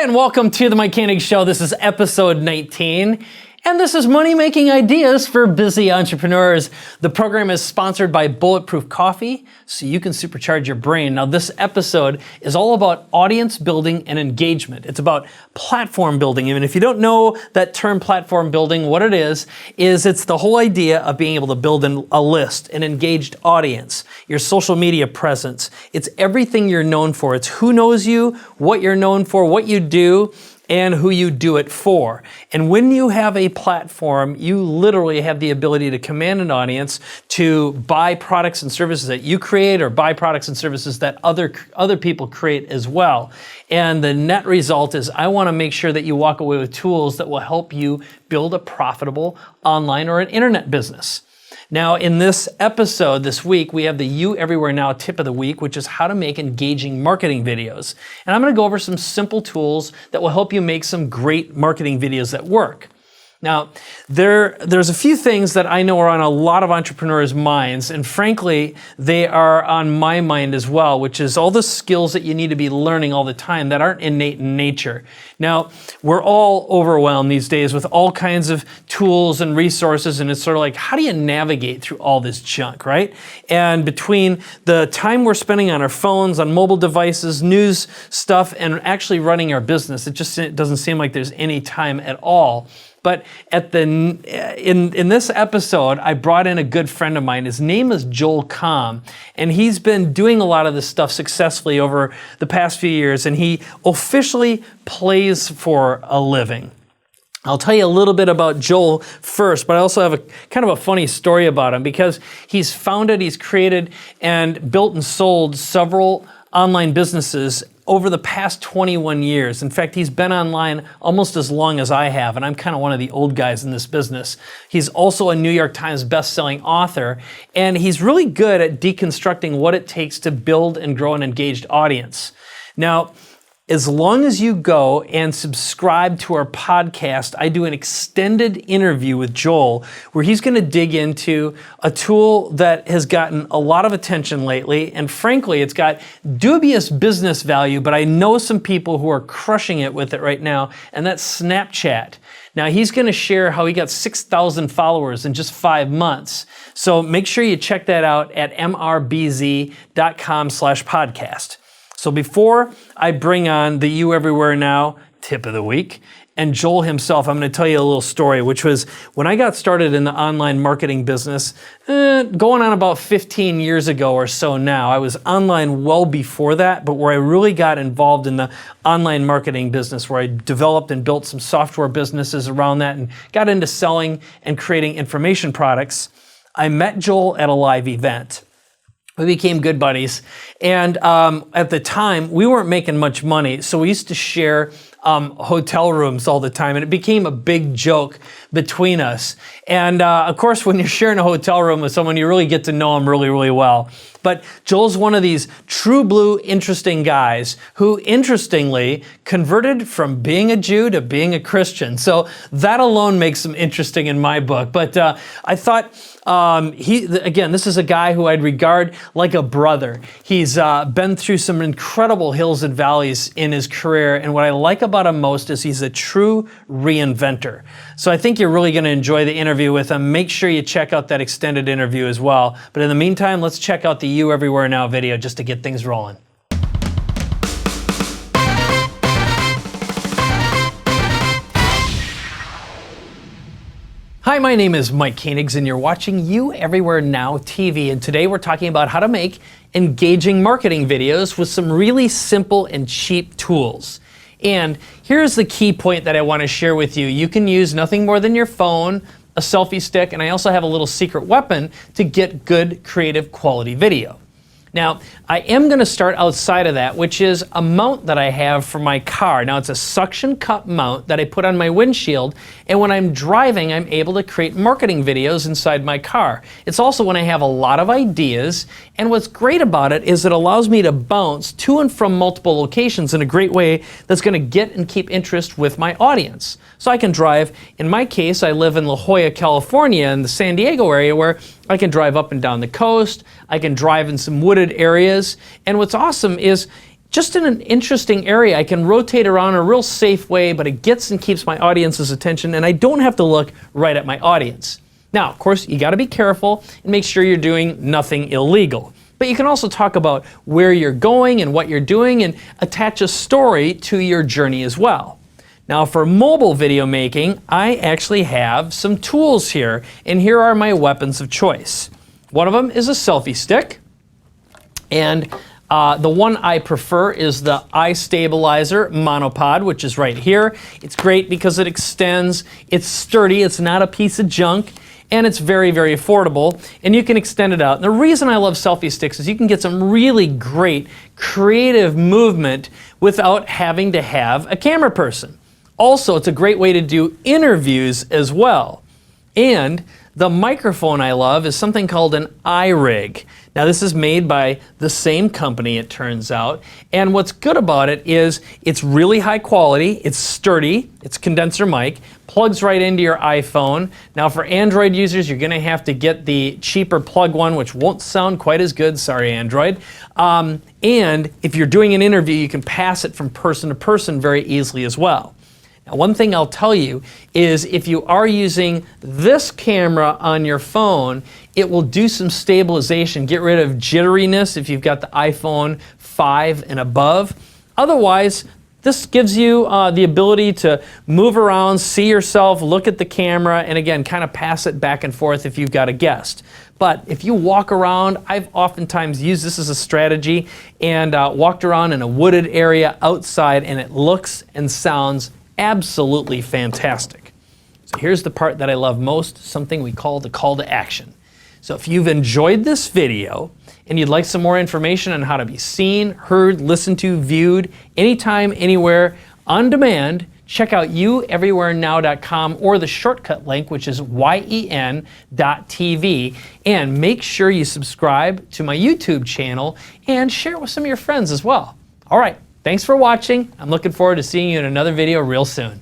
Hi, and welcome to the Koenigs Show. This is episode 19. And this is Money Making Ideas for Busy Entrepreneurs. The program is sponsored by Bulletproof Coffee, so you can supercharge your brain. Now, this episode is all about audience building and engagement. It's about platform building. And if you don't know that term platform building, what it is it's the whole idea of being able to build a list, an engaged audience, your social media presence. It's everything you're known for. It's who knows you, what you're known for, what you do, and who you do it for. And when you have a platform, you literally have the ability to command an audience to buy products and services that you create or buy products and services that other people create as well. And the net result is I want to make sure that you walk away with tools that will help you build a profitable online or an internet business. Now, in this episode this week, we have the You Everywhere Now tip of the week, which is how to make engaging marketing videos. And I'm going to go over some simple tools that will help you make some great marketing videos that work. Now, there's a few things that I know are on a lot of entrepreneurs' minds, and frankly, they are on my mind as well, which is all the skills that you need to be learning all the time that aren't innate in nature. Now, we're all overwhelmed these days with all kinds of tools and resources, and it's sort of like, how do you navigate through all this junk, right? And between the time we're spending on our phones, on mobile devices, news stuff, and actually running our business, it doesn't seem like there's any time at all. But in this episode, I brought in a good friend of mine. His name is Joel Comm, and he's been doing a lot of this stuff successfully over the past few years, and he officially plays for a living. I'll tell you a little bit about Joel first, but I also have a kind of a funny story about him because he's founded, he's created, and built and sold several online businesses over the past 21 years. In fact, he's been online almost as long as I have, and I'm kind of one of the old guys in this business. He's also a New York Times best-selling author, and he's really good at deconstructing what it takes to build and grow an engaged audience. Now, as long as you go and subscribe to our podcast, I do an extended interview with Joel where he's going to dig into a tool that has gotten a lot of attention lately. And frankly, it's got dubious business value, but I know some people who are crushing it with it right now, and that's Snapchat. Now, he's going to share how he got 6,000 followers in just 5 months. So make sure you check that out at mrbz.com/podcast. So before I bring on the You Everywhere Now tip of the week and Joel himself, I'm going to tell you a little story, which was when I got started in the online marketing business, going on about 15 years ago or so now. I was online well before that, but where I really got involved in the online marketing business, where I developed and built some software businesses around that and got into selling and creating information products, I met Joel at a live event. We became good buddies, and at the time, we weren't making much money, so we used to share hotel rooms all the time, and it became a big joke between us. And of course, when you're sharing a hotel room with someone, you really get to know them really, really well. But Joel's one of these true blue, interesting guys who, interestingly, converted from being a Jew to being a Christian. So that alone makes him interesting in my book. But I thought, this is a guy who I'd regard like a brother. He's been through some incredible hills and valleys in his career, and what I like about him most is he's a true reinventor. So I think you're really going to enjoy the interview with him. Make sure you check out that extended interview as well. But in the meantime, let's check out the You Everywhere Now video just to get things rolling. Hi, my name is Mike Koenigs, and you're watching You Everywhere Now TV. And today we're talking about how to make engaging marketing videos with some really simple and cheap tools. And here's the key point that I want to share with you. You can use nothing more than your phone, a selfie stick, and I also have a little secret weapon to get good, creative, quality video. Now, I am going to start outside of that, which is a mount that I have for my car. Now, it's a suction cup mount that I put on my windshield, and when I'm driving, I'm able to create marketing videos inside my car. It's also when I have a lot of ideas, and what's great about it is it allows me to bounce to and from multiple locations in a great way that's going to get and keep interest with my audience. So I can drive, in my case, I live in La Jolla, California, in the San Diego area, where I can drive up and down the coast, I can drive in some wooded areas, and what's awesome is just in an interesting area. I can rotate around in a real safe way, but it gets and keeps my audience's attention, and I don't have to look right at my audience. Now, of course, you gotta be careful and make sure you're doing nothing illegal. But you can also talk about where you're going and what you're doing and attach a story to your journey as well. Now, for mobile video making, I actually have some tools here, and here are my weapons of choice. One of them is a selfie stick, and the one I prefer is the eye stabilizer monopod, which is right here. It's great because it extends, it's sturdy, it's not a piece of junk, and it's very, very affordable, and you can extend it out. And the reason I love selfie sticks is you can get some really great creative movement without having to have a camera person. Also, it's a great way to do interviews as well. And the microphone I love is something called an iRig. Now, this is made by the same company, it turns out. And what's good about it is it's really high quality, it's sturdy, it's condenser mic, plugs right into your iPhone. Now, for Android users, you're gonna have to get the cheaper plug one, which won't sound quite as good, sorry Android. And if you're doing an interview, you can pass it from person to person very easily as well. Now, one thing I'll tell you is if you are using this camera on your phone, it will do some stabilization, get rid of jitteriness if you've got the iPhone 5 and above. Otherwise, this gives you the ability to move around, see yourself, look at the camera, and again, kind of pass it back and forth if you've got a guest. But if you walk around, I've oftentimes used this as a strategy and walked around in a wooded area outside, and it looks and sounds absolutely fantastic. So here's the part that I love most, something we call the call to action. So if you've enjoyed this video and you'd like some more information on how to be seen, heard, listened to, viewed, anytime, anywhere, on demand, check out youeverywherenow.com or the shortcut link, which is yen.tv, and make sure you subscribe to my YouTube channel and share it with some of your friends as well. All right. Thanks for watching. I'm looking forward to seeing you in another video real soon.